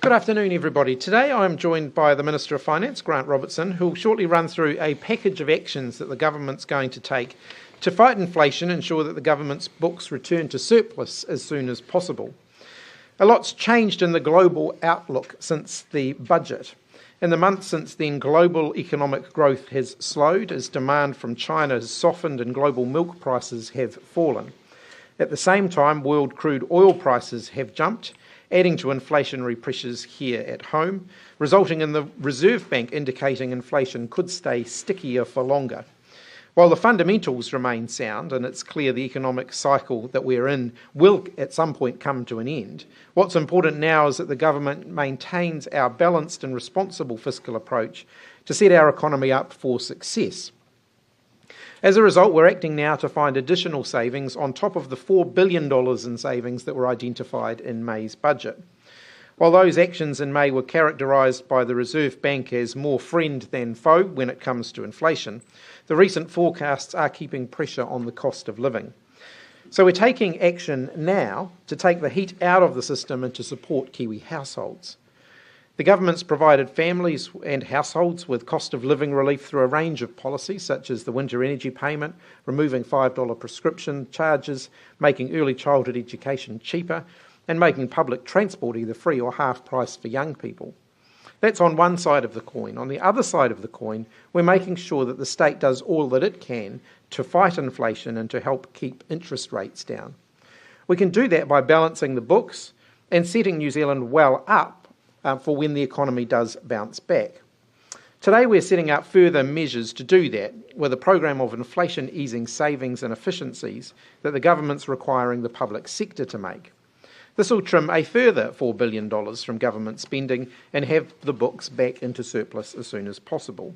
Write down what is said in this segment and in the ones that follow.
Good afternoon, everybody. Today I'm joined by the Minister of Finance, Grant Robertson, who will shortly run through a package of actions that the government's going to take to fight inflation and ensure that the government's books return to surplus as soon as possible. A lot's changed in the global outlook since the budget. In the months since then, global economic growth has slowed as demand from China has softened and global milk prices have fallen. At the same time, world crude oil prices have jumped, adding to inflationary pressures here at home, resulting in the Reserve Bank indicating inflation could stay stickier for longer. While the fundamentals remain sound and it's clear the economic cycle that we're in will at some point come to an end, what's important now is that the government maintains our balanced and responsible fiscal approach to set our economy up for success. As a result, we're acting now to find additional savings on top of the $4 billion in savings that were identified in May's budget. While those actions in May were characterised by the Reserve Bank as more friend than foe when it comes to inflation, the recent forecasts are keeping pressure on the cost of living. So we're taking action now to take the heat out of the system and to support Kiwi households. The government's provided families and households with cost of living relief through a range of policies such as the winter energy payment, removing $5 prescription charges, making early childhood education cheaper, and making public transport either free or half price for young people. That's on one side of the coin. On the other side of the coin, we're making sure that the state does all that it can to fight inflation and to help keep interest rates down. We can do that by balancing the books and setting New Zealand well up for when the economy does bounce back. Today we're setting up further measures to do that with a program of inflation easing savings and efficiencies that the government's requiring the public sector to make. This will trim a further $4 billion from government spending and have the books back into surplus as soon as possible.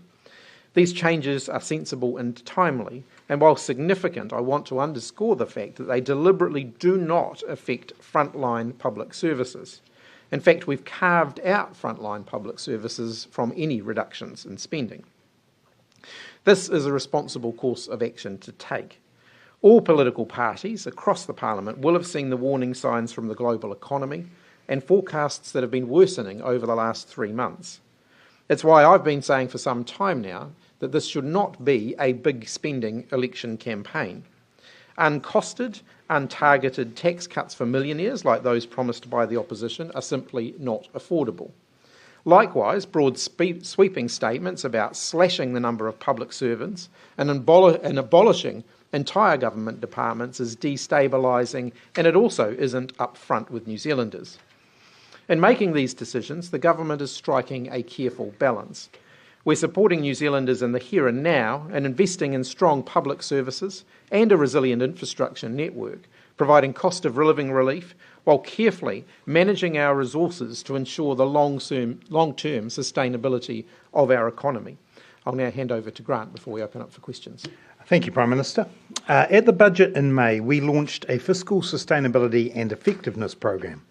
These changes are sensible and timely, and while significant, I want to underscore the fact that they deliberately do not affect frontline public services. In fact, we've carved out frontline public services from any reductions in spending. This is a responsible course of action to take. All political parties across the Parliament will have seen the warning signs from the global economy and forecasts that have been worsening over the last 3 months. It's why I've been saying for some time now that this should not be a big spending election campaign. Uncosted, untargeted tax cuts for millionaires like those promised by the opposition are simply not affordable. Likewise, broad sweeping statements about slashing the number of public servants and abolishing entire government departments is destabilising, and it also isn't upfront with New Zealanders. In making these decisions, the government is striking a careful balance. We're supporting New Zealanders in the here and now and investing in strong public services and a resilient infrastructure network, providing cost of living relief while carefully managing our resources to ensure the long-term sustainability of our economy. I'll now hand over to Grant before we open up for questions. Thank you, Prime Minister. At the budget in May, we launched a Fiscal Sustainability and Effectiveness Programme.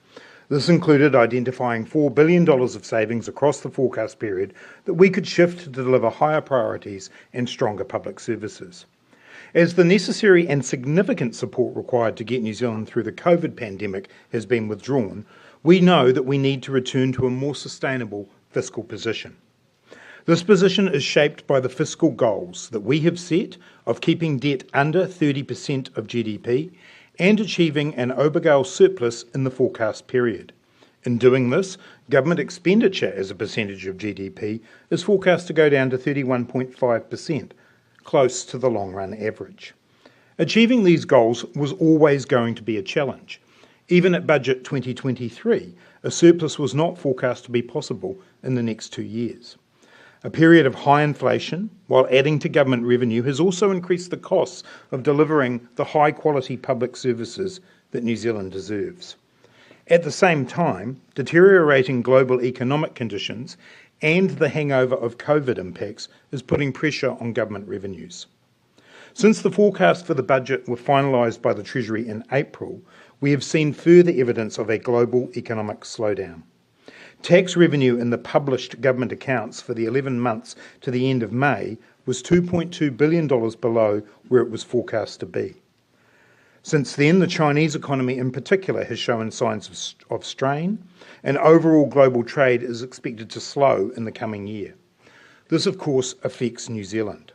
This included identifying $4 billion of savings across the forecast period that we could shift to deliver higher priorities and stronger public services. As the necessary and significant support required to get New Zealand through the COVID pandemic has been withdrawn, we know that we need to return to a more sustainable fiscal position. This position is shaped by the fiscal goals that we have set of keeping debt under 30% of GDP and achieving an Obergale surplus in the forecast period. In doing this, government expenditure as a percentage of GDP is forecast to go down to 31.5%, close to the long-run average. Achieving these goals was always going to be a challenge. Even at Budget 2023, a surplus was not forecast to be possible in the next 2 years. A period of high inflation, while adding to government revenue, has also increased the costs of delivering the high-quality public services that New Zealand deserves. At the same time, deteriorating global economic conditions and the hangover of COVID impacts is putting pressure on government revenues. Since the forecast for the budget were finalised by the Treasury in April, we have seen further evidence of a global economic slowdown. Tax revenue in the published government accounts for the 11 months to the end of May was $2.2 billion below where it was forecast to be. Since then, the Chinese economy in particular has shown signs of strain, and overall global trade is expected to slow in the coming year. This, of course, affects New Zealand.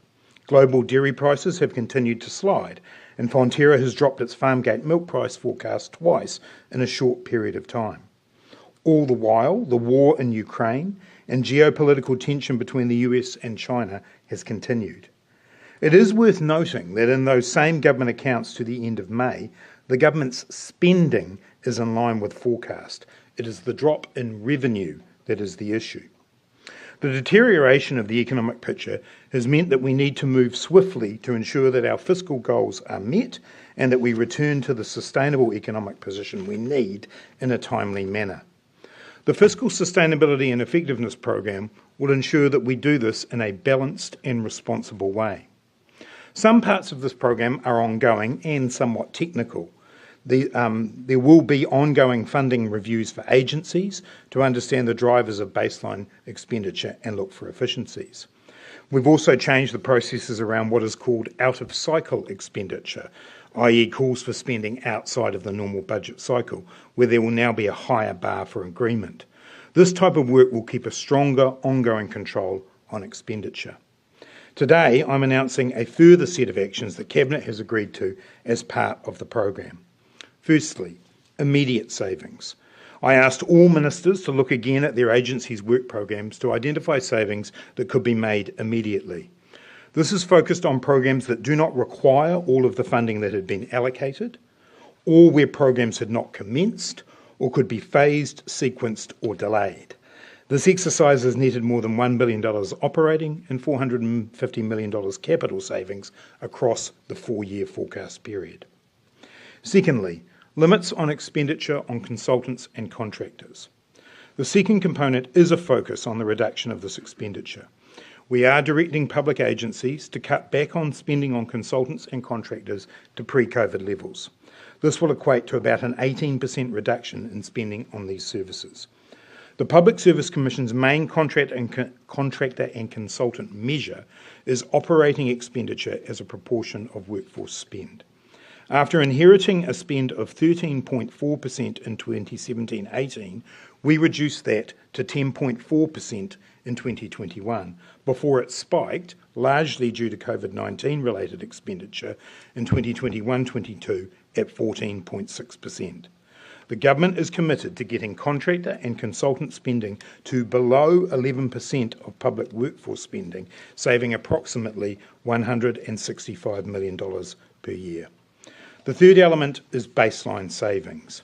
Global dairy prices have continued to slide, and Fonterra has dropped its farmgate milk price forecast twice in a short period of time. All the while, the war in Ukraine and geopolitical tension between the US and China has continued. It is worth noting that in those same government accounts to the end of May, the government's spending is in line with forecast. It is the drop in revenue that is the issue. The deterioration of the economic picture has meant that we need to move swiftly to ensure that our fiscal goals are met and that we return to the sustainable economic position we need in a timely manner. The Fiscal Sustainability and Effectiveness Program will ensure that we do this in a balanced and responsible way. Some parts of this program are ongoing and somewhat technical. There will be ongoing funding reviews for agencies to understand the drivers of baseline expenditure and look for efficiencies. We've also changed the processes around what is called out-of-cycle expenditure, i.e. calls for spending outside of the normal budget cycle, where there will now be a higher bar for agreement. This type of work will keep a stronger ongoing control on expenditure. Today, I'm announcing a further set of actions that Cabinet has agreed to as part of the program. Firstly, immediate savings. I asked all ministers to look again at their agencies' work programs to identify savings that could be made immediately. This is focused on programs that do not require all of the funding that had been allocated, or where programs had not commenced, or could be phased, sequenced, or delayed. This exercise has netted more than $1 billion operating and $450 million capital savings across the 4-year forecast period. Secondly, limits on expenditure on consultants and contractors. The second component is a focus on the reduction of this expenditure. We are directing public agencies to cut back on spending on consultants and contractors to pre-COVID levels. This will equate to about an 18% reduction in spending on these services. The Public Service Commission's main contractor and consultant measure is operating expenditure as a proportion of workforce spend. After inheriting a spend of 13.4% in 2017-18, we reduced that to 10.4% in 2021, before it spiked, largely due to COVID-19 related expenditure, in 2021-22 at 14.6%. The government is committed to getting contractor and consultant spending to below 11% of public workforce spending, saving approximately $165 million per year. The third element is baseline savings.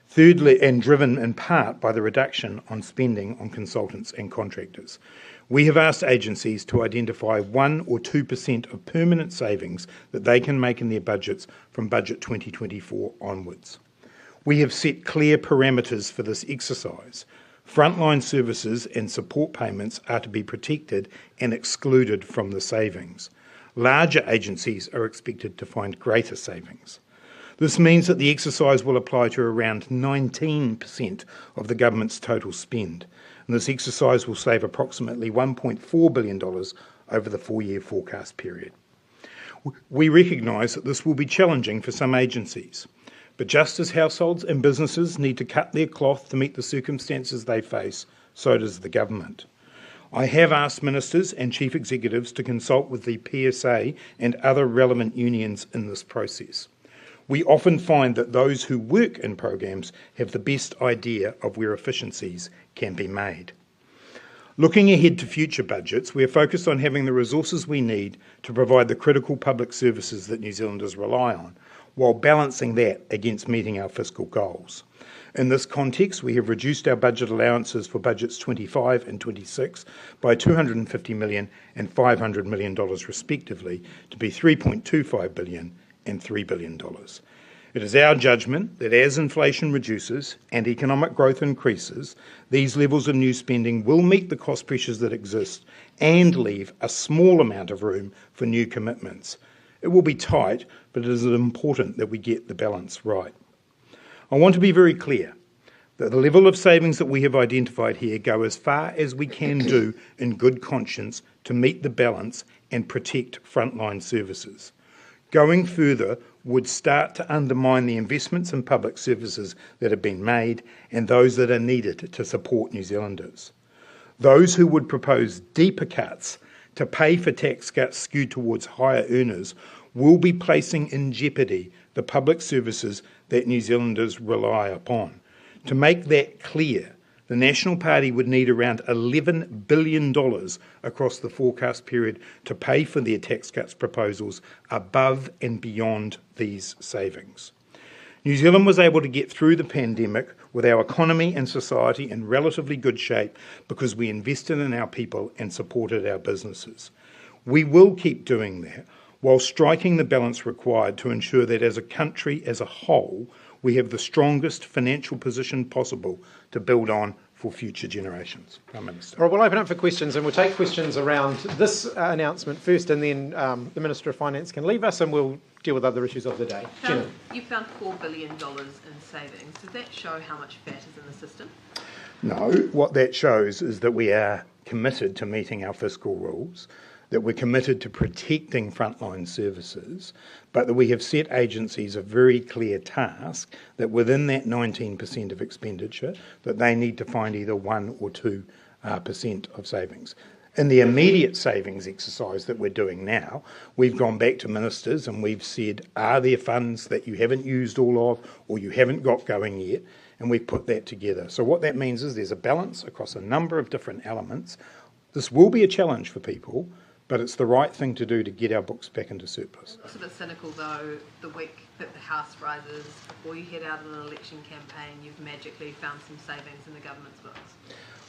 Thirdly, and driven in part by the reduction on spending on consultants and contractors. We have asked agencies to identify 1 or 2% of permanent savings that they can make in their budgets from Budget 2024 onwards. We have set clear parameters for this exercise. Frontline services and support payments are to be protected and excluded from the savings. Larger agencies are expected to find greater savings. This means that the exercise will apply to around 19% of the government's total spend, and this exercise will save approximately $1.4 billion over the 4-year forecast period. We recognise that this will be challenging for some agencies, but just as households and businesses need to cut their cloth to meet the circumstances they face, so does the government. I have asked ministers and chief executives to consult with the PSA and other relevant unions in this process. We often find that those who work in programs have the best idea of where efficiencies can be made. Looking ahead to future budgets, we are focused on having the resources we need to provide the critical public services that New Zealanders rely on, while balancing that against meeting our fiscal goals. In this context, we have reduced our budget allowances for budgets 25 and 26 by $250 million and $500 million respectively to be $3.25 billion and $3 billion. It is our judgment that as inflation reduces and economic growth increases, these levels of new spending will meet the cost pressures that exist and leave a small amount of room for new commitments. It will be tight, but it is important that we get the balance right. I want to be very clear that the level of savings that we have identified here go as far as we can do in good conscience to meet the balance and protect frontline services. Going further would start to undermine the investments in public services that have been made and those that are needed to support New Zealanders. Those who would propose deeper cuts to pay for tax cuts skewed towards higher earners will be placing in jeopardy the public services that New Zealanders rely upon. To make that clear, the National Party would need around $11 billion across the forecast period to pay for their tax cuts proposals above and beyond these savings. New Zealand was able to get through the pandemic with our economy and society in relatively good shape because we invested in our people and supported our businesses. We will keep doing that while striking the balance required to ensure that as a country as a whole, we have the strongest financial position possible to build on for future generations. Prime Minister. All right, we'll open up for questions, and we'll take questions around this announcement first, and then the Minister of Finance can leave us, and we'll deal with other issues of the day. You found $4 billion in savings. Does that show how much fat is in the system? No, what that shows is that we are committed to meeting our fiscal rules, that we're committed to protecting frontline services, but that we have set agencies a very clear task that within that 19% of expenditure, that they need to find either 1 or 2% of savings. In the immediate savings exercise that we're doing now, we've gone back to ministers and we've said, are there funds that you haven't used all of or you haven't got going yet? And we've put that together. So what that means is there's a balance across a number of different elements. This will be a challenge for people, but it's the right thing to do to get our books back into surplus. It's a bit cynical though, the week that the House rises, before you head out on an election campaign, you've magically found some savings in the government's books.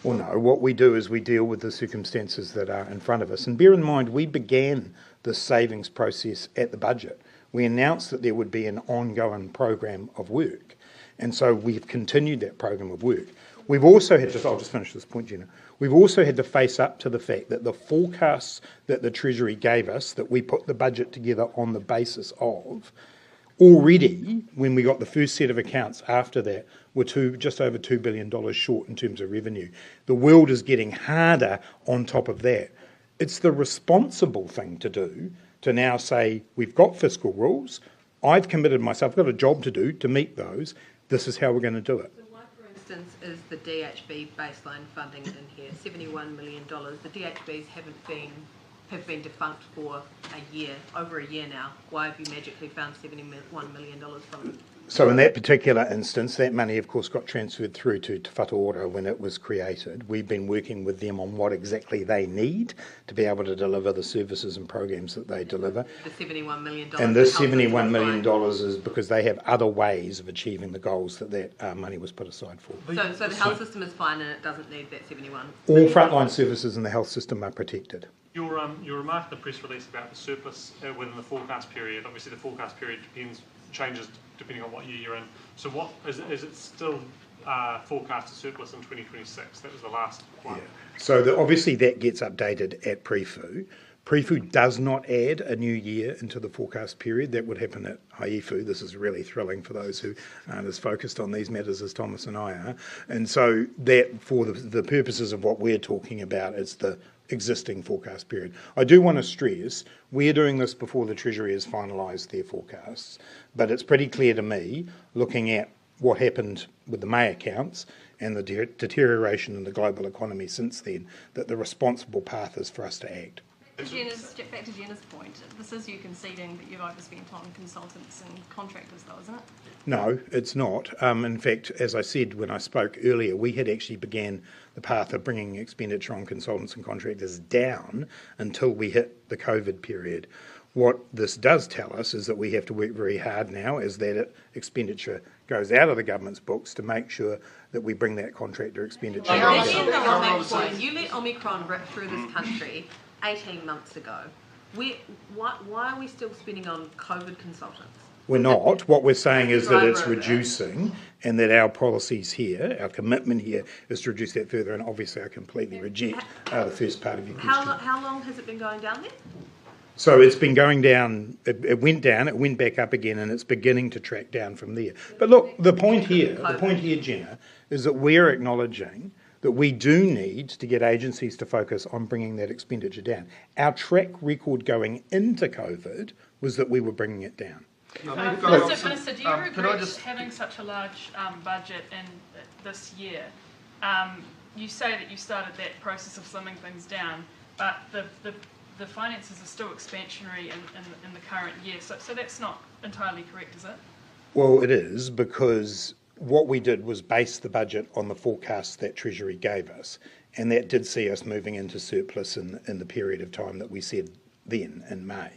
Well, no, what we do is we deal with the circumstances that are in front of us. And bear in mind, we began this savings process at the budget. We announced that there would be an ongoing program of work. And so we've continued that program of work. We've also had to, I'll just finish this point, Jenna. We've also had to face up to the fact that the forecasts that the Treasury gave us, that we put the budget together on the basis of, already, when we got the first set of accounts after that, were just over $2 billion short in terms of revenue. The world is getting harder on top of that. It's the responsible thing to do to now say, we've got fiscal rules, I've committed myself, I've got a job to do to meet those, this is how we're going to do it. For instance, is the DHB baseline funding in here, $71 million. The DHBs have been defunct for a year, over a year now. Why have you magically found $71 million from them? So in that particular instance, that money, of course, got transferred through to Te Whatu Ora when it was created. We've been working with them on what exactly they need to be able to deliver the services and programs that they deliver. The $71 million. And this $71 million is because they have other ways of achieving the goals that money was put aside for. So the health system is fine and it doesn't need that 71. All frontline services in the health system are protected. Your remark in the press release about the surplus within the forecast period, obviously the forecast period changes depending on what year you're in. So what is it still forecast a surplus in 2026? That was the last one. Yeah. So obviously that gets updated at PREFU. PREFU does not add a new year into the forecast period. That would happen at HIEFU. This is really thrilling for those who aren't as focused on these matters as Thomas and I are. And so that, for the purposes of what we're talking about, it's the existing forecast period. I do want to stress, we're doing this before the Treasury has finalised their forecasts, but it's pretty clear to me, looking at what happened with the May accounts and the deterioration in the global economy since then, that the responsible path is for us to act. Back to Jenna's point, this is you conceding that you've overspent on consultants and contractors though, isn't it? No, it's not. In fact, as I said when I spoke earlier, we had actually began the path of bringing expenditure on consultants and contractors down until we hit the COVID period. What this does tell us is that we have to work very hard now as that expenditure goes out of the government's books to make sure that we bring that contractor expenditure down. You let Omicron rip through this country 18 months ago. Why are we still spending on COVID consultants? We're not. What we're saying is that it's reducing and that our policies here, our commitment here is to reduce that further, and obviously I completely reject the first part of your question. How long has it been going down there? So it's been going down, it went down, it went back up again, and it's beginning to track down from there. But look, the point here, Jenna, is that we're acknowledging that we do need to get agencies to focus on bringing that expenditure down. Our track record going into COVID was that we were bringing it down. Minister, do you could I regret just- having such a large budget in this year? You say that you started that process of slimming things down, but the finances are still expansionary in the current year, so that's not entirely correct, is it? Well, it is, because what we did was base the budget on the forecast that Treasury gave us, and that did see us moving into surplus in the period of time that we said then in May.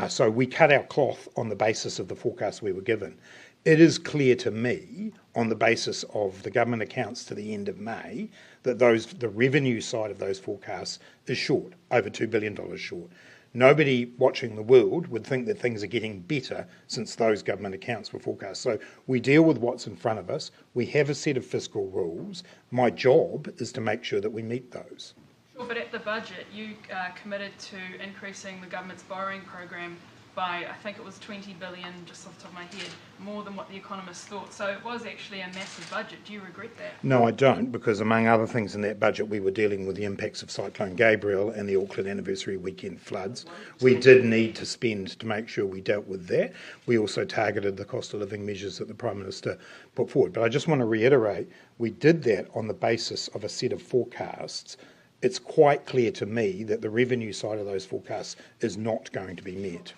So we cut our cloth on the basis of the forecast we were given. It is clear to me, on the basis of the government accounts to the end of May, that the revenue side of those forecasts is short, over $2 billion short. Nobody watching the world would think that things are getting better since those government accounts were forecast. So we deal with what's in front of us. We have a set of fiscal rules. My job is to make sure that we meet those. Sure, but at the budget, you committed to increasing the government's borrowing program by, I think it was 20 billion, just off the top of my head, more than what the economists thought. So it was actually a massive budget. Do you regret that? No, I don't, because among other things in that budget, we were dealing with the impacts of Cyclone Gabriel and the Auckland anniversary weekend floods. We did need to spend to make sure we dealt with that. We also targeted the cost of living measures that the Prime Minister put forward. But I just want to reiterate, we did that on the basis of a set of forecasts. It's quite clear to me that the revenue side of those forecasts is not going to be met.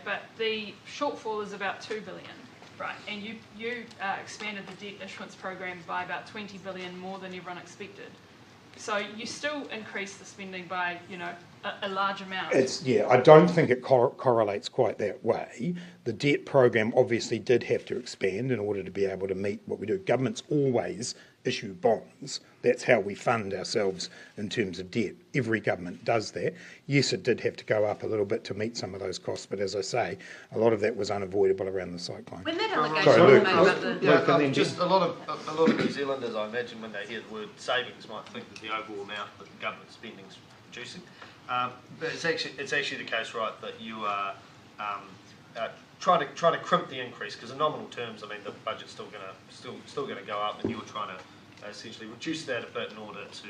But the shortfall is about 2 billion, right? And you expanded the debt issuance program by about 20 billion more than everyone expected. So you still increased the spending by, a large amount. I don't think it correlates quite that way. The debt program obviously did have to expand in order to be able to meet what we do. Governments always issue bonds. That's how we fund ourselves in terms of debt. Every government does that. Yes, it did have to go up a little bit to meet some of those costs, but as I say, a lot of that was unavoidable around the cyclone. When that allegation Sorry, was Luke. made about the... just a lot of New Zealanders, I imagine, when they hear the word savings, might think that the overall amount that the government spending is reducing. But it's actually the case, right, that you are trying to crimp the increase, because in nominal terms, I mean, the budget's still going to go up, and you're trying to essentially reduce that a bit in order to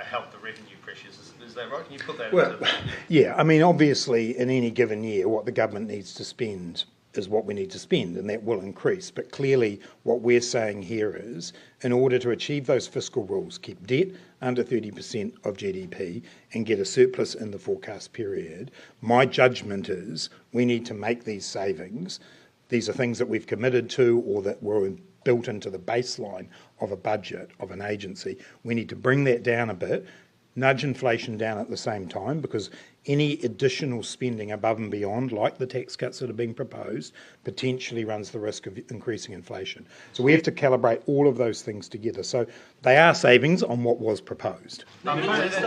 help the revenue pressures. Is that right? Can you put that into... Yeah, I mean, obviously, in any given year, what the government needs to spend is what we need to spend, and that will increase. But clearly, what we're saying here is, in order to achieve those fiscal rules, keep debt under 30% of GDP and get a surplus in the forecast period, my judgment is we need to make these savings. These are things that we've committed to or that were built into the baseline of a budget of an agency. We need to bring that down a bit, nudge inflation down at the same time, because any additional spending above and beyond, like the tax cuts that are being proposed, potentially runs the risk of increasing inflation. So we have to calibrate all of those things together. So they are savings on what was proposed. If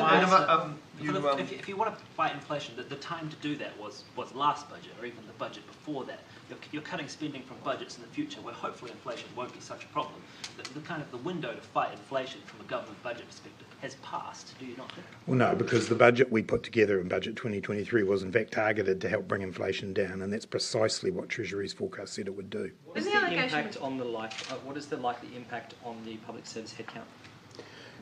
you want to fight inflation, the time to do that was last budget, or even the budget before that. You're cutting spending from budgets in the future where hopefully inflation won't be such a problem. The window to fight inflation from a government budget perspective has passed, do you not think? Well, no, because the budget we put together in Budget 2023 was in fact targeted to help bring inflation down, and that's precisely what Treasury's forecast said it would do. What is the impact on what is the likely impact on the public service headcount?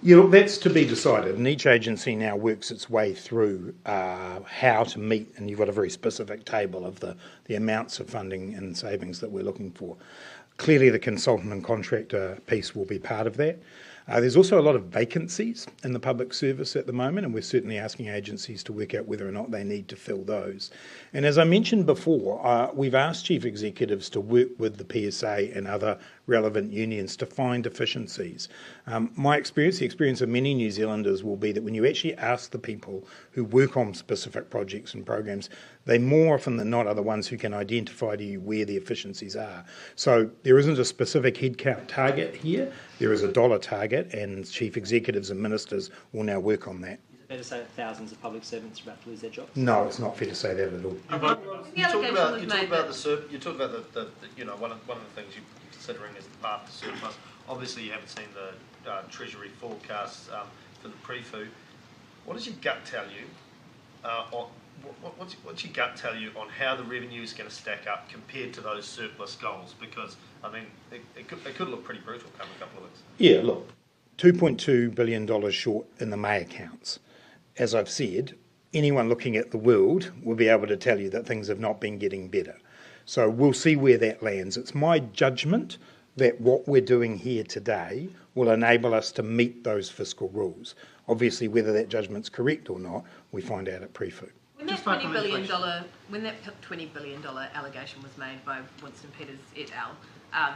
Yeah, look, that's to be decided, and each agency now works its way through how to meet, and you've got a very specific table of the amounts of funding and savings that we're looking for. Clearly, the consultant and contractor piece will be part of that. There's also a lot of vacancies in the public service at the moment, and we're certainly asking agencies to work out whether or not they need to fill those. And as I mentioned before, we've asked chief executives to work with the PSA and other relevant unions to find efficiencies. My experience, the experience of many New Zealanders, will be that when you actually ask the people who work on specific projects and programs, they more often than not are the ones who can identify to you where the efficiencies are. So there isn't a specific headcount target here. There is a dollar target, and chief executives and ministers will now work on that. Is it fair to say that thousands of public servants are about to lose their jobs? No, it's not fair to say that at all. You talk about the one of the things you're considering is the path to surplus. Obviously, you haven't seen the Treasury forecasts for the pre-fu. What does your gut tell you? What's your gut tell you on how the revenue is going to stack up compared to those surplus goals? Because I mean, it could look pretty brutal come a couple of weeks. Yeah, look, $2.2 billion short in the May accounts. As I've said, anyone looking at the world will be able to tell you that things have not been getting better. So we'll see where that lands. It's my judgment that what we're doing here today will enable us to meet those fiscal rules. Obviously, whether that judgment's correct or not, we find out at pre-fu. When that $20 billion allegation was made by Winston Peters et al.,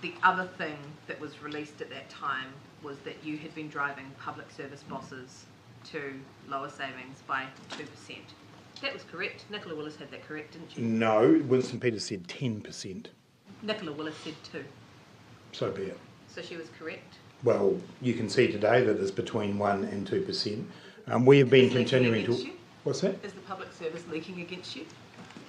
the other thing that was released at that time was that you had been driving public service bosses to lower savings by 2%. That was correct. Nicola Willis had that correct, didn't she? No, Winston Peters said 10%. Nicola Willis said 2. So be it. So she was correct. Well, you can see today that it's between 1 and 2%. We have been continuing to... You? What's that? Is the public service leaking against you?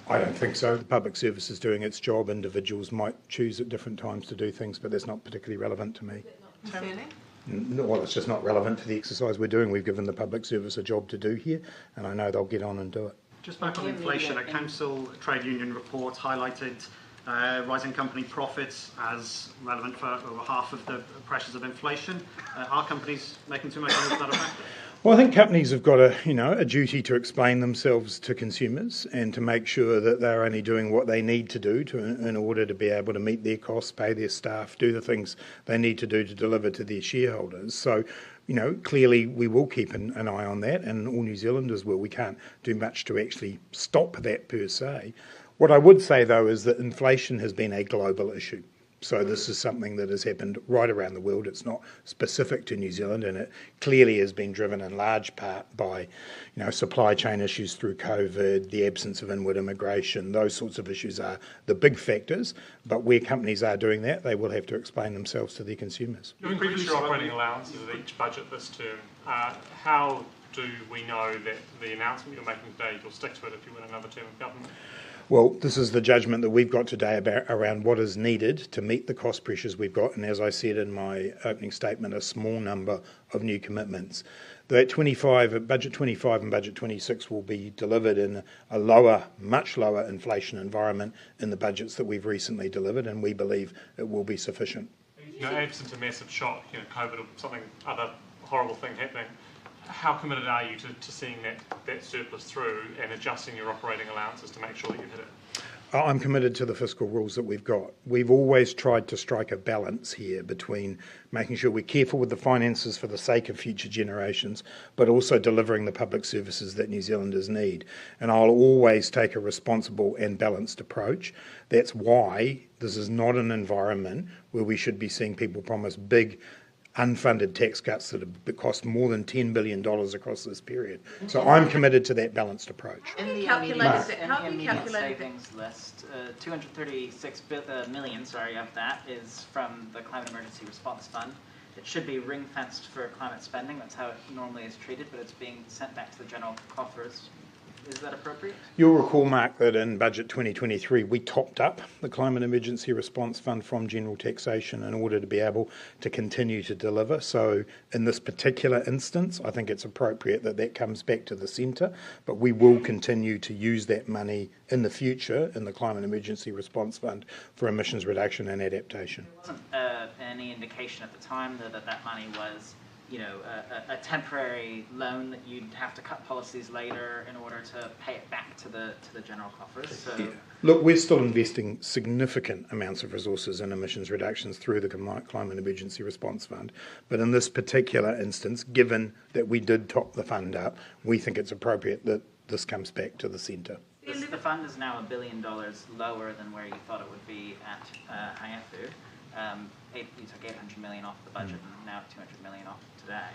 I don't think so. The public service is doing its job. Individuals might choose at different times to do things, but that's not particularly relevant to me. Is that not concerning? Well, it's just not relevant to the exercise we're doing. We've given the public service a job to do here, and I know they'll get on and do it. Just back on inflation, a council trade union report highlighted rising company profits as relevant for over half of the pressures of inflation. Are companies making too much money for that effect? Well, I think companies have got a duty to explain themselves to consumers and to make sure that they're only doing what they need to do in order to be able to meet their costs, pay their staff, do the things they need to do to deliver to their shareholders. So, clearly we will keep an eye on that, and all New Zealanders will. We can't do much to actually stop that per se. What I would say, though, is that inflation has been a global issue. So this is something that has happened right around the world. It's not specific to New Zealand, and it clearly has been driven in large part by, supply chain issues through COVID, the absence of inward immigration. Those sorts of issues are the big factors. But where companies are doing that, they will have to explain themselves to their consumers. You increase your operating allowances at each budget this term. How do we know that the announcement you're making today, you'll stick to it if you win another term of government? Well, this is the judgment that we've got today around what is needed to meet the cost pressures we've got, and as I said in my opening statement, a small number of new commitments. That Budget 25 and Budget 26 will be delivered in a much lower inflation environment in the budgets that we've recently delivered, and we believe it will be sufficient. Absent a massive shock, COVID or something, other horrible thing happening, how committed are you to seeing that surplus through and adjusting your operating allowances to make sure that you hit it? I'm committed to the fiscal rules that we've got. We've always tried to strike a balance here between making sure we're careful with the finances for the sake of future generations, but also delivering the public services that New Zealanders need. And I'll always take a responsible and balanced approach. That's why this is not an environment where we should be seeing people promise big unfunded tax cuts that have cost more than $10 billion across this period. So I'm committed to that balanced approach. In the immediate savings list, 236 million, of that is from the Climate Emergency Response Fund. It should be ring-fenced for climate spending. That's how it normally is treated, but it's being sent back to the general coffers. Is that appropriate? You'll recall, Mark, that in Budget 2023 we topped up the Climate Emergency Response Fund from general taxation in order to be able to continue to deliver. So in this particular instance, I think it's appropriate that comes back to the centre, but we will continue to use that money in the future in the Climate Emergency Response Fund for emissions reduction and adaptation. There wasn't any indication at the time that money was a temporary loan that you'd have to cut policies later in order to pay it back to the general coffers. So, yeah. Look, we're still investing significant amounts of resources in emissions reductions through the Climate Emergency Response Fund. But in this particular instance, given that we did top the fund up, we think it's appropriate that this comes back to the centre. The fund is now $1 billion lower than where you thought it would be at IAFU. You took 800 million off the budget and now 200 million off today.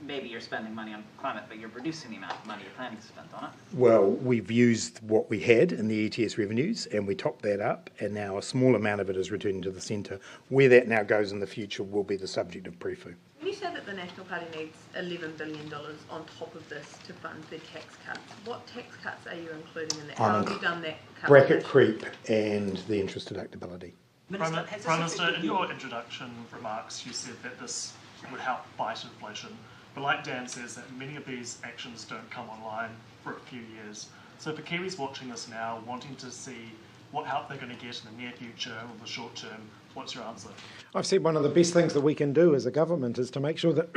Maybe you're spending money on climate, but you're reducing the amount of money you're planning to spend on it. Well, we've used what we had in the ETS revenues and we topped that up, and now a small amount of it is returning to the centre. Where that now goes in the future will be the subject of pre-fu. When you say that the National Party needs $11 billion on top of this to fund their tax cuts, what tax cuts are you including in that? How have you done that? Bracket creep and the interest deductibility. Prime Minister, in your introduction remarks, you said that this would help fight inflation. But like Dan says, that many of these actions don't come online for a few years. So for Kiwis watching this now, wanting to see what help they're going to get in the near future or the short term What's your answer? I've said one of the best things that we can do as a government is to make sure that,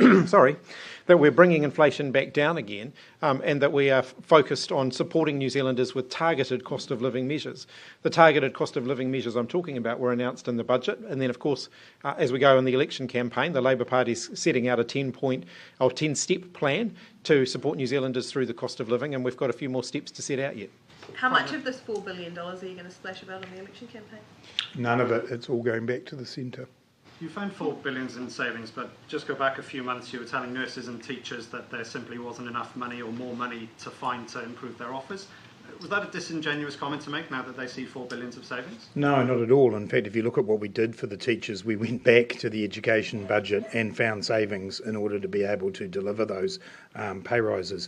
that we're bringing inflation back down again, and that we are focused on supporting New Zealanders with targeted cost of living measures. The targeted cost of living measures I'm talking about were announced in the budget, and then of course, as we go in the election campaign, the Labour Party's setting out a 10-step plan to support New Zealanders through the cost of living, and we've got a few more steps to set out yet. How much of this $4 billion are you going to splash about in the election campaign? None of it. It's all going back to the centre. You found $4 billion in savings, but just go back a few months, you were telling nurses and teachers that there simply wasn't enough money or more money to find to improve their offers. Was that a disingenuous comment to make now that they see $4 billion of savings? No, not at all. In fact, if you look at what we did for the teachers, we went back to the education budget and found savings in order to be able to deliver those pay rises.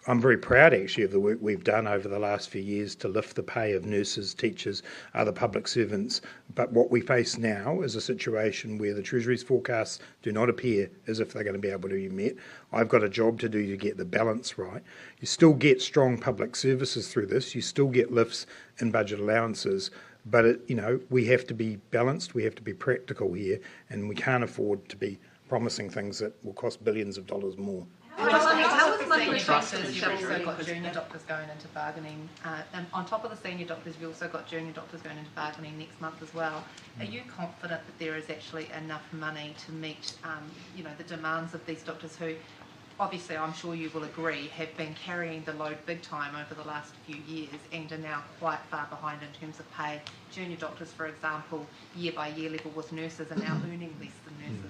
I'm very proud actually of the work we've done over the last few years to lift the pay of nurses, teachers, other public servants. But what we face now is a situation where the Treasury's forecasts do not appear as if they're going to be able to be met. I've got a job to do to get the balance right. You still get strong public services through this. You still get lifts in budget allowances. But, we have to be balanced. We have to be practical here. And we can't afford to be promising things that will cost billions of dollars more. How is money doctors? You've also got junior doctors going into bargaining, and on top of the senior doctors, you've also got junior doctors going into bargaining next month as well. Are you confident that there is actually enough money to meet, the demands of these doctors who, obviously, I'm sure you will agree, have been carrying the load big time over the last few years and are now quite far behind in terms of pay? Junior doctors, for example, year by year level with nurses are now earning less than nurses.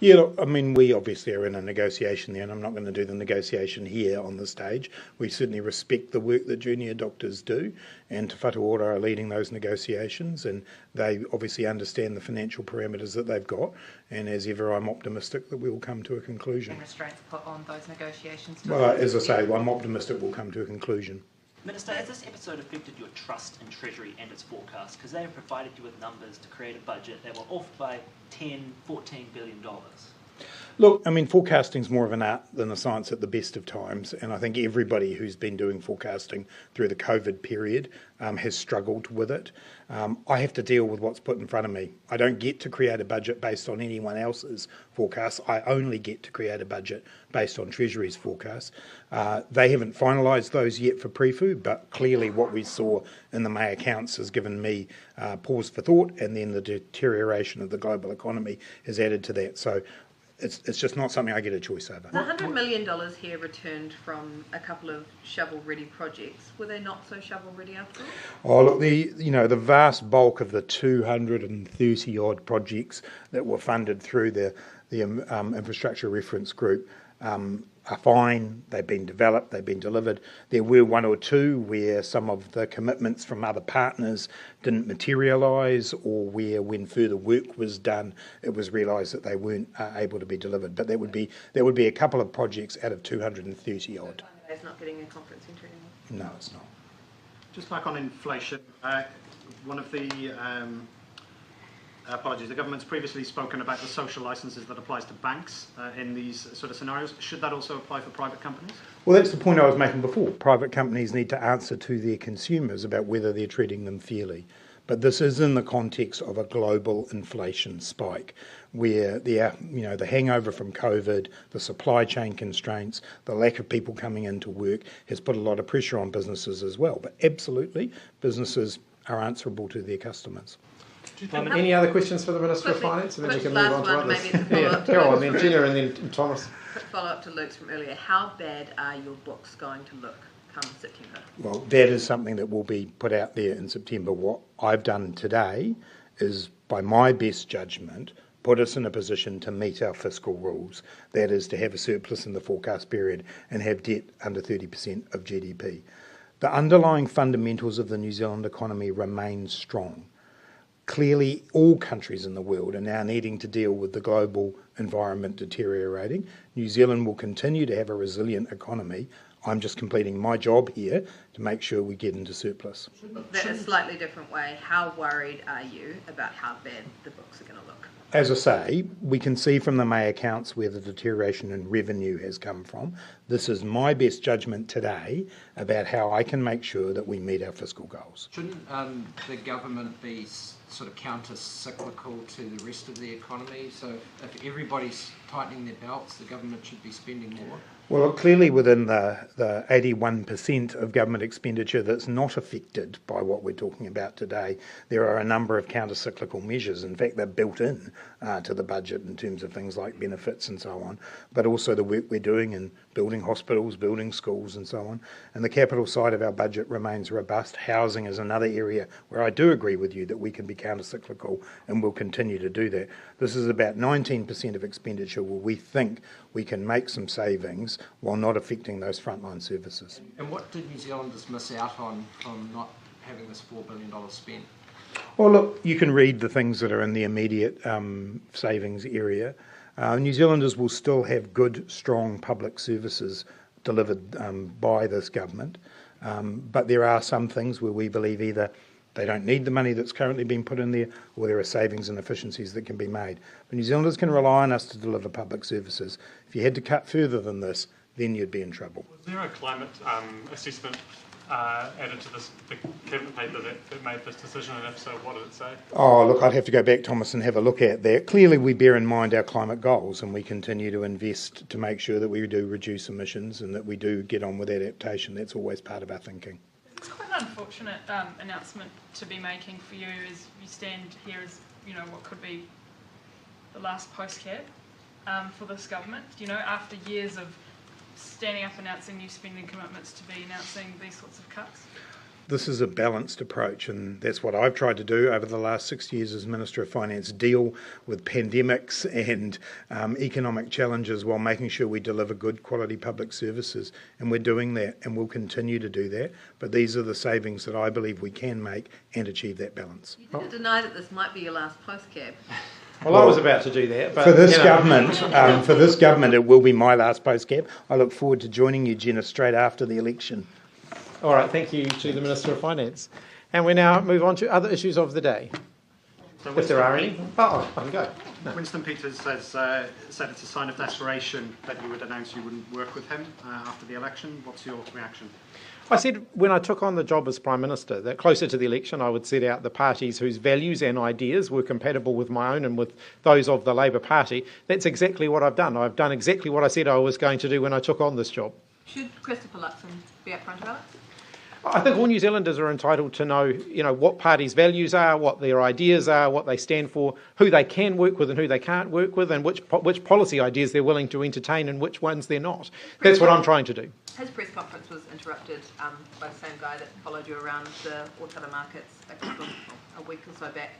Yeah, look, we obviously are in a negotiation there, and I'm not going to do the negotiation here on the stage. We certainly respect the work that junior doctors do, and Te Whatu Ora are leading those negotiations, and they obviously understand the financial parameters that they've got, and as ever, I'm optimistic that we will come to a conclusion. And restraints put on those negotiations? Well, as I say, I'm optimistic we'll come to a conclusion. Minister, has this episode affected your trust in Treasury and its forecast? Because they have provided you with numbers to create a budget that were off by $10, $14 billion. Look, forecasting is more of an art than a science at the best of times, and I think everybody who's been doing forecasting through the COVID period has struggled with it. I have to deal with what's put in front of me. I don't get to create a budget based on anyone else's forecasts. I only get to create a budget based on Treasury's forecasts. They haven't finalised those yet for Prefu, but clearly what we saw in the May accounts has given me pause for thought, and then the deterioration of the global economy has added to that. So it's just not something I get a choice over. The $100 million here returned from a couple of shovel-ready projects. Were they not so shovel-ready after all? Oh, look, the vast bulk of the 230-odd projects that were funded through the Infrastructure Reference Group are fine. They've been developed, they've been delivered. There were one or two where some of the commitments from other partners didn't materialise, or where when further work was done it was realised that they weren't able to be delivered. But that would be a couple of projects out of 230 odd. It's not getting a conference centre anymore? No, it's not. Just back on inflation, one of the the government's previously spoken about the social licences that applies to banks in these sort of scenarios. Should that also apply for private companies? Well, that's the point I was making before. Private companies need to answer to their consumers about whether they're treating them fairly. But this is in the context of a global inflation spike, where the hangover from COVID, the supply chain constraints, the lack of people coming into work has put a lot of pressure on businesses as well. But absolutely, businesses are answerable to their customers. Any other questions for the Minister of Finance? And then we can move on to others. Go on then, Gina, and then Thomas. Quick follow-up to Luke's from earlier. How bad are your books going to look come September? Well, that is something that will be put out there in September. What I've done today is, by my best judgment, put us in a position to meet our fiscal rules. That is, to have a surplus in the forecast period and have debt under 30% of GDP. The underlying fundamentals of the New Zealand economy remain strong. Clearly, all countries in the world are now needing to deal with the global environment deteriorating. New Zealand will continue to have a resilient economy. I'm just completing my job here to make sure we get into surplus. That is a slightly different way. How worried are you about how bad the books are going to look? As I say, we can see from the May accounts where the deterioration in revenue has come from. This is my best judgment today about how I can make sure that we meet our fiscal goals. Shouldn't the government be sort of counter-cyclical to the rest of the economy? So if everybody's tightening their belts, the government should be spending more? Well, clearly within the 81% of government expenditure that's not affected by what we're talking about today, there are a number of counter-cyclical measures. In fact, they're built in to the budget in terms of things like benefits and so on, but also the work we're doing in building hospitals, building schools and so on. And the capital side of our budget remains robust. Housing is another area where I do agree with you that we can be counter-cyclical and will continue to do that. This is about 19% of expenditure where we think we can make some savings while not affecting those frontline services. And what did New Zealanders miss out on from not having this $4 billion spent? Well, look, you can read the things that are in the immediate savings area. New Zealanders will still have good, strong public services delivered by this government, but there are some things where we believe either they don't need the money that's currently being put in there, or there are savings and efficiencies that can be made. But New Zealanders can rely on us to deliver public services. If you had to cut further than this, then you'd be in trouble. Was there a climate assessment added to this, the cabinet paper that made this decision, and if so, what did it say? Oh, look, I'd have to go back, Thomas, and have a look at that. Clearly, we bear in mind our climate goals, and we continue to invest to make sure that we do reduce emissions and that we do get on with adaptation. That's always part of our thinking. It's quite an unfortunate announcement to be making for you as you stand here as, what could be the last post-cab for this government. After years of standing up announcing new spending commitments, to be announcing these sorts of cuts. This is a balanced approach, and that's what I've tried to do over the last 6 years as Minister of Finance, deal with pandemics and economic challenges while making sure we deliver good quality public services. And we're doing that, and we'll continue to do that. But these are the savings that I believe we can make and achieve that balance. You didn't deny that this might be your last post-cab. Well, I was about to do that, but for this government, it will be my last post-cab. I look forward to joining you, Jenna, straight after the election. All right, thank you to the Minister of Finance. And we now move on to other issues of the day. So if there are any. Oh, I can go. No. Winston Peters said it's a sign of desperation that you would announce you wouldn't work with him after the election. What's your reaction? I said when I took on the job as Prime Minister that closer to the election I would set out the parties whose values and ideas were compatible with my own and with those of the Labour Party. That's exactly what I've done. I've done exactly what I said I was going to do when I took on this job. Should Christopher Luxon be upfront about it? I think all New Zealanders are entitled to know, what parties' values are, what their ideas are, what they stand for, who they can work with and who they can't work with, and which policy ideas they're willing to entertain and which ones they're not. That's what I'm trying to do. His press conference was interrupted by the same guy that followed you around the Waitara markets a week or so back.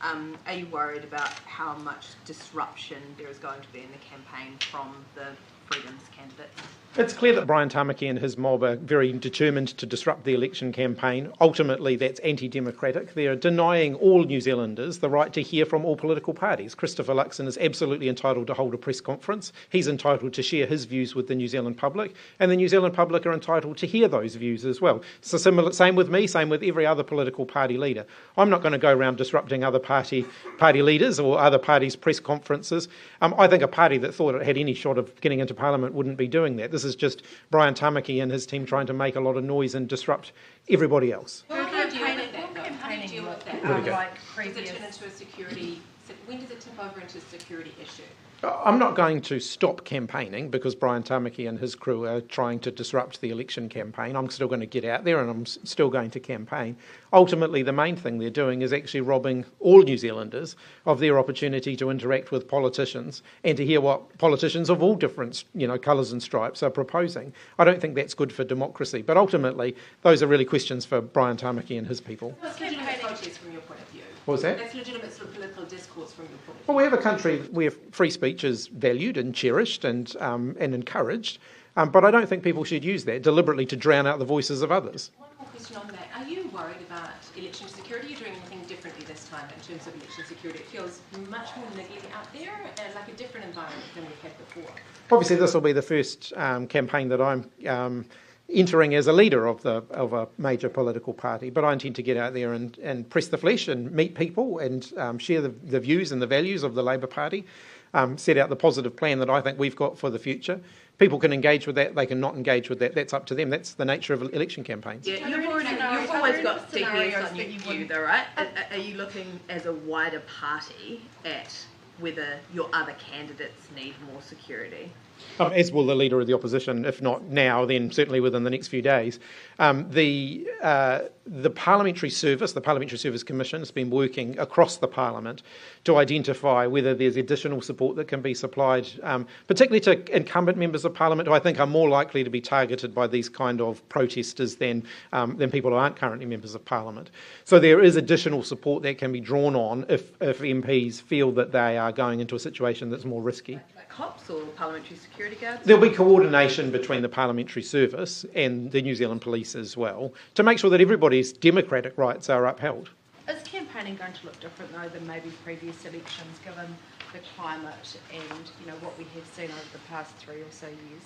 Are you worried about how much disruption there is going to be in the campaign from the Freedom's candidate? It's clear that Brian Tamaki and his mob are very determined to disrupt the election campaign. Ultimately, that's anti-democratic. They're denying all New Zealanders the right to hear from all political parties. Christopher Luxon is absolutely entitled to hold a press conference. He's entitled to share his views with the New Zealand public, and the New Zealand public are entitled to hear those views as well. So same with me, same with every other political party leader. I'm not going to go around disrupting other party leaders or other parties' press conferences. I think a party that thought it had any shot of getting into Parliament wouldn't be doing that. This is just Brian Tamaki and his team trying to make a lot of noise and disrupt everybody else. How do you deal with that? Does it turn into a security? When does it tip over into a security issue? I'm not going to stop campaigning because Brian Tamaki and his crew are trying to disrupt the election campaign. I'm still going to get out there and I'm still going to campaign. Ultimately, the main thing they're doing is actually robbing all New Zealanders of their opportunity to interact with politicians and to hear what politicians of all different, colours and stripes are proposing. I don't think that's good for democracy. But ultimately, those are really questions for Brian Tamaki and his people. What's legitimate protest from your point of view? What was that? That's legitimate sort of political discourse from your point of view. Well, we have a country where free speech is valued and cherished and encouraged, but I don't think people should use that deliberately to drown out the voices of others. One more question on that. Are you worried about election security? Are you doing anything differently this time in terms of election security? It feels much more niggly out there and like a different environment than we've had before. Obviously, this will be the first campaign that I'm entering as a leader of a major political party, but I intend to get out there and press the flesh and meet people and share the views and the values of the Labour Party. set out the positive plan that I think we've got for the future. People can engage with that, they can not engage with that, that's up to them. That's the nature of election campaigns. Yeah, you've always got DPS on you though, right? Are you looking as a wider party at whether your other candidates need more security? As will the Leader of the Opposition, if not now, then certainly within the next few days. The Parliamentary Service, the Parliamentary Service Commission, has been working across the Parliament to identify whether there's additional support that can be supplied, particularly to incumbent members of Parliament who I think are more likely to be targeted by these kind of protesters than people who aren't currently members of Parliament. So there is additional support that can be drawn on if MPs feel that they are going into a situation that's more risky. Like cops or parliamentary security guards? There'll be coordination between the Parliamentary Service and the New Zealand Police as well to make sure that everybody's democratic rights are upheld. Is campaigning going to look different though than maybe previous elections, given the climate and what we have seen over the past 3 or so years?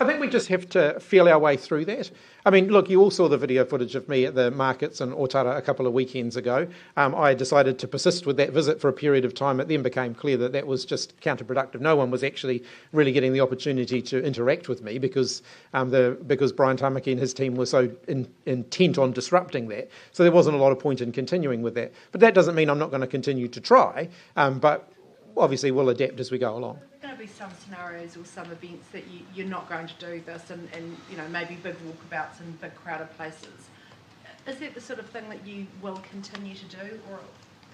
I think we just have to feel our way through that. I mean, look, you all saw the video footage of me at the markets in Otara a couple of weekends ago. I decided to persist with that visit for a period of time. It then became clear that that was just counterproductive. No one was actually really getting the opportunity to interact with me because Brian Tamaki and his team were so intent on disrupting that. So there wasn't a lot of point in continuing with that. But that doesn't mean I'm not going to continue to try. But obviously we'll adapt as we go along. Going to be some scenarios or some events that you're not going to do this and maybe big walkabouts in big crowded places. Is that the sort of thing that you will continue to do, or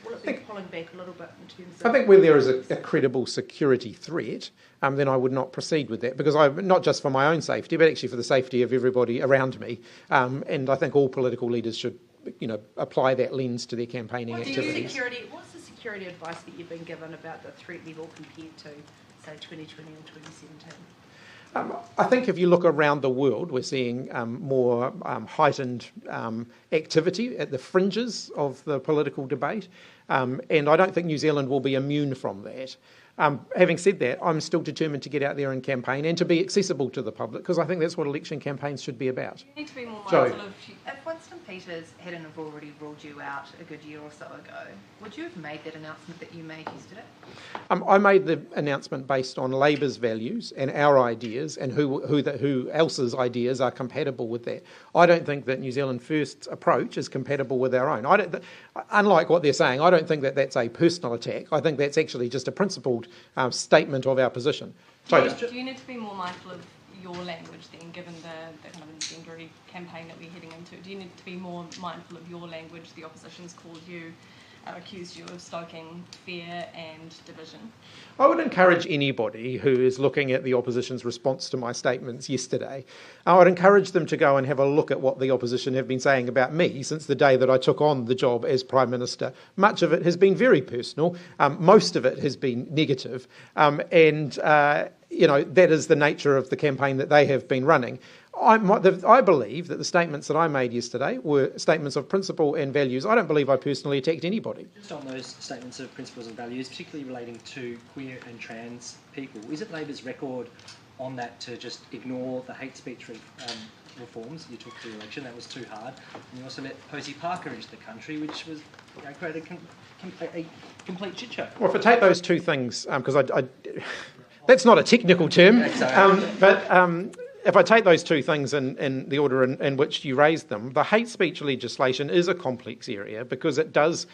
will it be pulling back a little bit in terms of... I think where there is a credible security threat, then I would not proceed with that, because not just for my own safety, but actually for the safety of everybody around me. And I think all political leaders should apply that lens to their campaigning activities. What's the security advice that you've been given about the threat level compared to, say, 2020 or 2017? I think if you look around the world, we're seeing more heightened activity at the fringes of the political debate, and I don't think New Zealand will be immune from that. Having said that, I'm still determined to get out there and campaign and to be accessible to the public, because I think that's what election campaigns should be about. You need to be more mindful of... If Winston Peters hadn't have already ruled you out a good year or so ago, would you have made that announcement that you made yesterday? I made the announcement based on Labor's values and our ideas and who else's ideas are compatible with that. I don't think that New Zealand First's approach is compatible with our own. Unlike what they're saying, I don't think that that's a personal attack. I think that's actually just a principled statement of our position. Do you need to be more mindful of your language then, given the kind of incendiary campaign that we're heading into? Do you need to be more mindful of your language? The opposition's called you, accused you of stoking fear and division. I would encourage anybody who is looking at the opposition's response to my statements yesterday, I would encourage them to go and have a look at what the opposition have been saying about me since the day that I took on the job as Prime Minister. Much of it has been very personal, most of it has been negative, and that is the nature of the campaign that they have been running. I believe that the statements that I made yesterday were statements of principle and values. I don't believe I personally attacked anybody. Just on those statements of principles and values, particularly relating to queer and trans people, is it Labor's record on that to just ignore the hate speech reforms you took to the election? That was too hard. And you also let Posey Parker into the country, which was created a complete shit show. Well, if I take those two things, because that's not a technical term, if I take those two things in the order in which you raised them, the hate speech legislation is a complex area because it does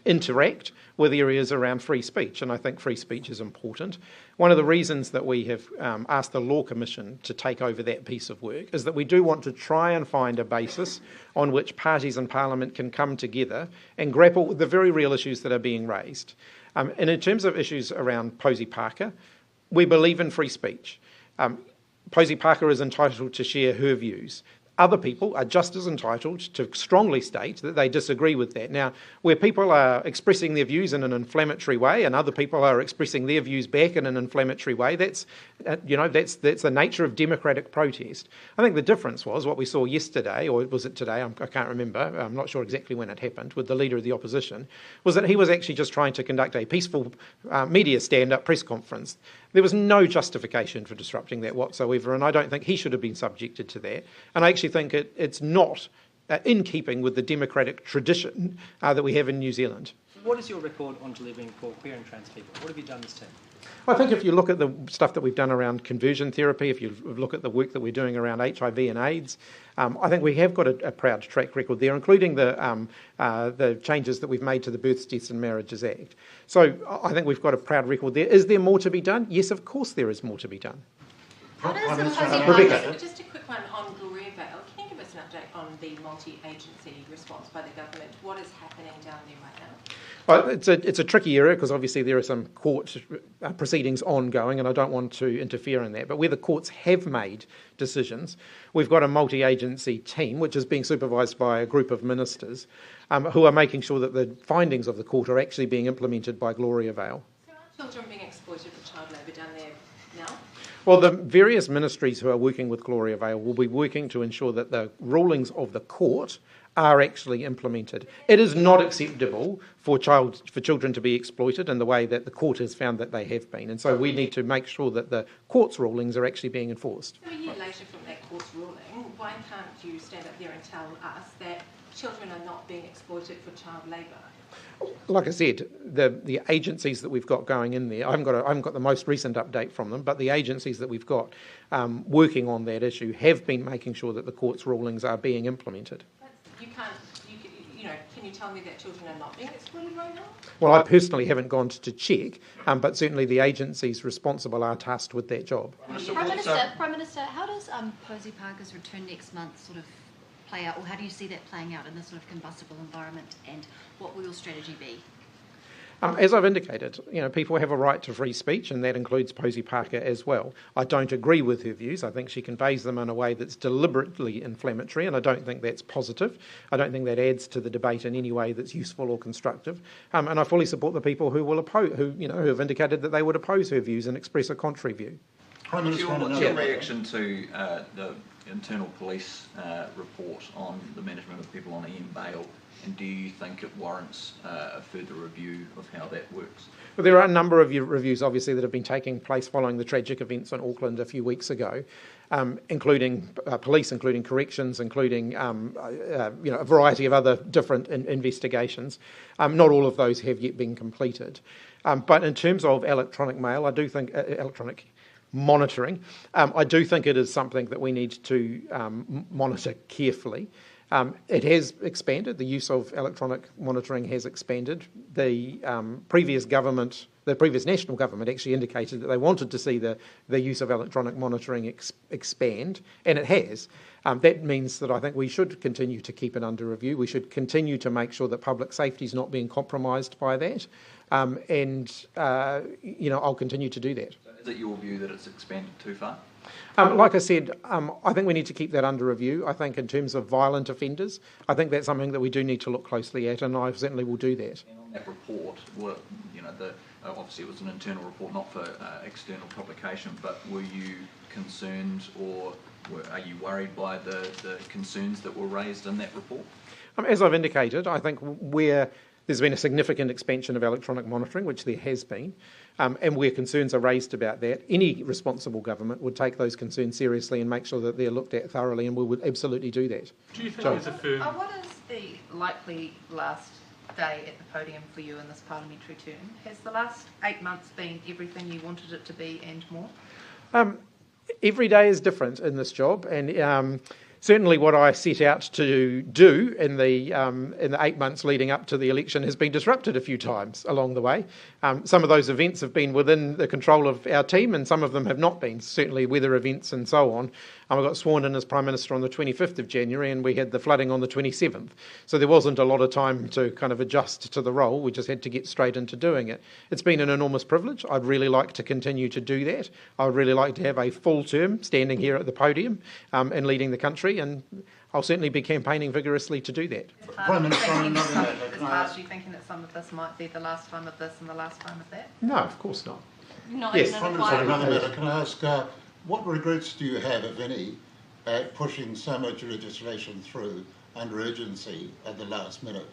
interact with areas around free speech, and I think free speech is important. One of the reasons that we have asked the Law Commission to take over that piece of work is that we do want to try and find a basis on which parties in Parliament can come together and grapple with the very real issues that are being raised. And in terms of issues around Posey Parker, we believe in free speech. Posey Parker is entitled to share her views. Other people are just as entitled to strongly state that they disagree with that. Now, where people are expressing their views in an inflammatory way and other people are expressing their views back in an inflammatory way, that's the nature of democratic protest. I think the difference was what we saw yesterday, or was it today? I can't remember. I'm not sure exactly when it happened, with the Leader of the Opposition, was that he was actually just trying to conduct a peaceful media stand-up press conference. There was no justification for disrupting that whatsoever, and I don't think he should have been subjected to that. And I actually think it's not in keeping with the democratic tradition that we have in New Zealand. What is your record on delivering for queer and trans people? What have you done this term? I think if you look at the stuff that we've done around conversion therapy, if you look at the work that we're doing around HIV and AIDS, I think we have got a proud track record there, including the changes that we've made to the Births, Deaths and Marriages Act. So I think we've got a proud record there. Is there more to be done? Yes, of course there is more to be done. Rebecca. Just a quick one on Gloriavale. Can you give us an update on the multi-agency response by the government? What is happening down there right now? Well, it's a tricky area because obviously there are some court proceedings ongoing, and I don't want to interfere in that. But where the courts have made decisions, we've got a multi-agency team which is being supervised by a group of ministers who are making sure that the findings of the court are actually being implemented by Gloriavale. So are children being exploited for child labour down there now? Well, the various ministries who are working with Gloriavale will be working to ensure that the rulings of the court are actually implemented. It is not acceptable for children to be exploited in the way that the court has found that they have been, and so we need to make sure that the court's rulings are actually being enforced. So a year later from that court's ruling, why can't you stand up there and tell us that children are not being exploited for child labour? Like I said, the agencies that we've got going in there, I haven't got the most recent update from them, but the agencies that we've got working on that issue have been making sure that the court's rulings are being implemented. Can you tell me that children are not being exploited right now? Well, I personally haven't gone to check, but certainly the agencies responsible are tasked with that job. Prime Minister, how does Posey Parker's return next month sort of play out, or how do you see that playing out in this sort of combustible environment, and what will your strategy be? As I've indicated, people have a right to free speech, and that includes Posey Parker as well. I don't agree with her views. I think she conveys them in a way that's deliberately inflammatory, and I don't think that's positive. I don't think that adds to the debate in any way that's useful or constructive. And I fully support the people who will oppose, who have indicated that they would oppose her views and express a contrary view. What's your reaction to the internal police report on the management of people on EM bail? And do you think it warrants a further review of how that works? Well, there are a number of reviews, obviously, that have been taking place following the tragic events in Auckland a few weeks ago, including police, including corrections, including a variety of other different investigations. Not all of those have yet been completed. But in terms of electronic mail, I do think electronic monitoring, I do think it is something that we need to monitor carefully. It has expanded. The use of electronic monitoring has expanded. The previous national government actually indicated that they wanted to see the use of electronic monitoring expand, and it has. That means that I think we should continue to keep it under review. We should continue to make sure that public safety is not being compromised by that, and I'll continue to do that. So is it your view that it's expanded too far? Like I said, I think we need to keep that under review. I think in terms of violent offenders, I think that's something that we do need to look closely at, and I certainly will do that. And on that report, obviously it was an internal report, not for external publication, but were you concerned, or are you worried by the concerns that were raised in that report? As I've indicated, I think where there's been a significant expansion of electronic monitoring, which there has been, and where concerns are raised about that, any responsible government would take those concerns seriously and make sure that they're looked at thoroughly, and we would absolutely do that. Do you think there's a firm... What is the likely last day at the podium for you in this parliamentary term? Has the last 8 months been everything you wanted it to be and more? Every day is different in this job, and certainly what I set out to do in the 8 months leading up to the election has been disrupted a few times along the way. Some of those events have been within the control of our team, and some of them have not been, certainly weather events and so on. I got sworn in as Prime Minister on the 25th of January, and we had the flooding on the 27th. So there wasn't a lot of time to kind of adjust to the role. We just had to get straight into doing it. It's been an enormous privilege. I'd really like to continue to do that. I would really like to have a full term standing here at the podium and leading the country, and I'll certainly be campaigning vigorously to do that. Is part of you thinking that some of this might be the last time of this and the last time of that? No, of course not. Yes. Prime Minister, another matter. Can I ask, what regrets do you have, if any, pushing so much legislation through under urgency at the last minute?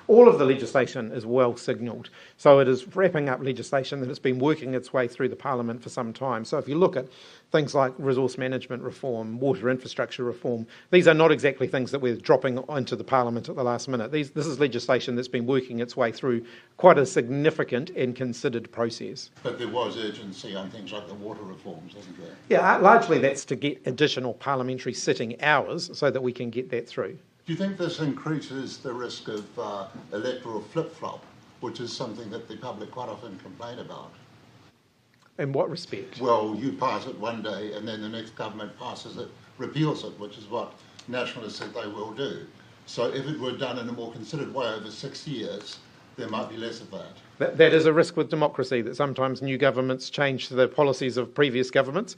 All of the legislation is well signalled. So it is wrapping up legislation that has been working its way through the Parliament for some time. So if you look at things like resource management reform, water infrastructure reform, these are not exactly things that we're dropping into the Parliament at the last minute. This is legislation that's been working its way through quite a significant and considered process. But there was urgency on things like the water reforms, wasn't there? Yeah, largely that's to get additional parliamentary sitting hours so that we can get that through. Do you think this increases the risk of electoral flip-flop, which is something that the public quite often complain about? In what respect? Well, you pass it one day and then the next government passes it, repeals it, which is what Nationalists said they will do. So if it were done in a more considered way over 6 years, there might be less of that. That is a risk with democracy, that sometimes new governments change the policies of previous governments.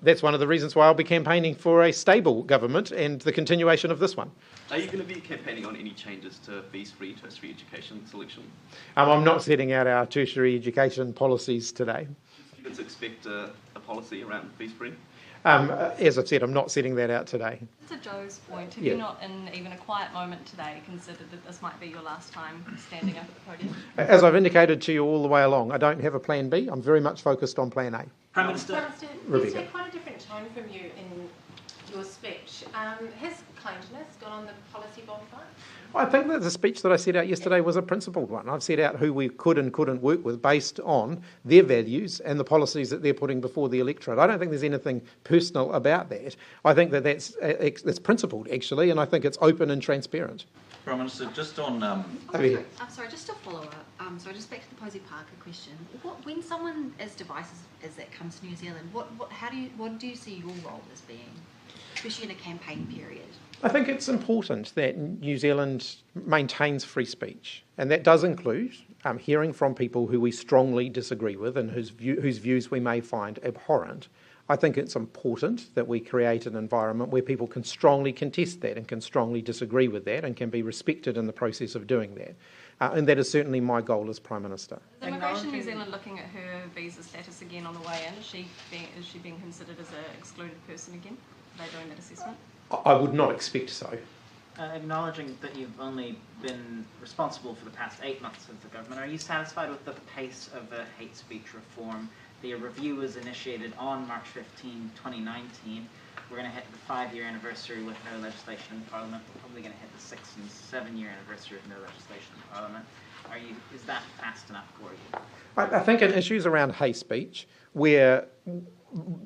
That's one of the reasons why I'll be campaigning for a stable government and the continuation of this one. Are you going to be campaigning on any changes to fees-free tertiary education selection? I'm not setting out our tertiary education policies today. Students expect a policy around fees-free? As I said, I'm not setting that out today. To Joe's point, have Yeah. you not, in even a quiet moment today, considered that this might be your last time standing up at the podium? As I've indicated to you all the way along, I don't have a plan B. I'm very much focused on plan A. Prime Minister, you take quite a different tone from you in your speech. Has kindness gone on the policy bonfire? I think that the speech that I set out yesterday was a principled one. I've set out who we could and couldn't work with based on their values and the policies that they're putting before the electorate. I don't think there's anything personal about that. I think that that's principled, actually, and I think it's open and transparent. Prime Minister, just on... I'm sorry, just to follow up. So just back to the Posey Parker question. When someone as divisive as that comes to New Zealand, what do you see your role as being, especially in a campaign period? I think it's important that New Zealand maintains free speech, and that does include hearing from people who we strongly disagree with and whose views we may find abhorrent. I think it's important that we create an environment where people can strongly contest that and can strongly disagree with that and can be respected in the process of doing that. And that is certainly my goal as Prime Minister. Is Immigration New Zealand looking at her visa status again on the way in? Is she being considered as an excluded person again? Are they doing that assessment? I would not expect so. Acknowledging that you've only been responsible for the past 8 months of the government, are you satisfied with the pace of the hate speech reform? The review was initiated on March 15, 2019. We're going to hit the 5-year anniversary with no legislation in Parliament. We're probably going to hit the 6 and 7-year anniversary with no legislation in Parliament. Is that fast enough for you? I think in issues around hate speech, where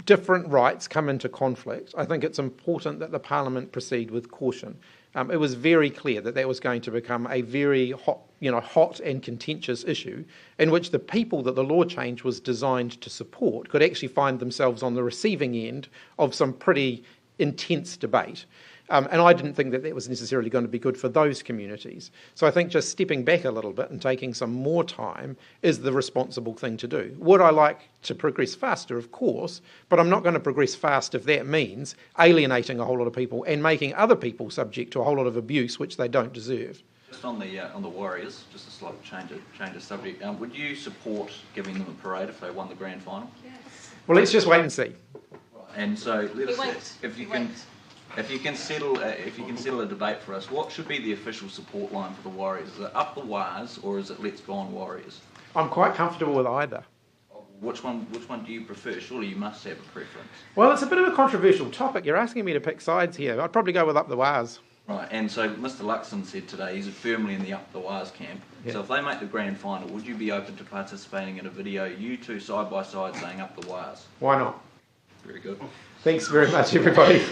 different rights come into conflict, I think it's important that the Parliament proceed with caution. It was very clear that that was going to become a very hot and contentious issue in which the people that the law change was designed to support could actually find themselves on the receiving end of some pretty intense debate. And I didn't think that that was necessarily going to be good for those communities. So I think just stepping back a little bit and taking some more time is the responsible thing to do. Would I like to progress faster? Of course, but I'm not going to progress fast if that means alienating a whole lot of people and making other people subject to a whole lot of abuse which they don't deserve. Just on the Warriors, just a slight change of subject. Would you support giving them a parade if they won the grand final? Yes. Well, let's just wait and see. And so if you can settle a debate for us, what should be the official support line for the Warriors? Is it up the wires or is it let's go on Warriors? I'm quite comfortable with either. Which one do you prefer? Surely you must have a preference. Well, it's a bit of a controversial topic. You're asking me to pick sides here. I'd probably go with up the wires. Right, and so Mr. Luxon said today he's firmly in the up the wires camp. Yeah. So if they make the grand final, would you be open to participating in a video, you two side by side saying up the wires? Why not? Very good. Thanks very much, everybody.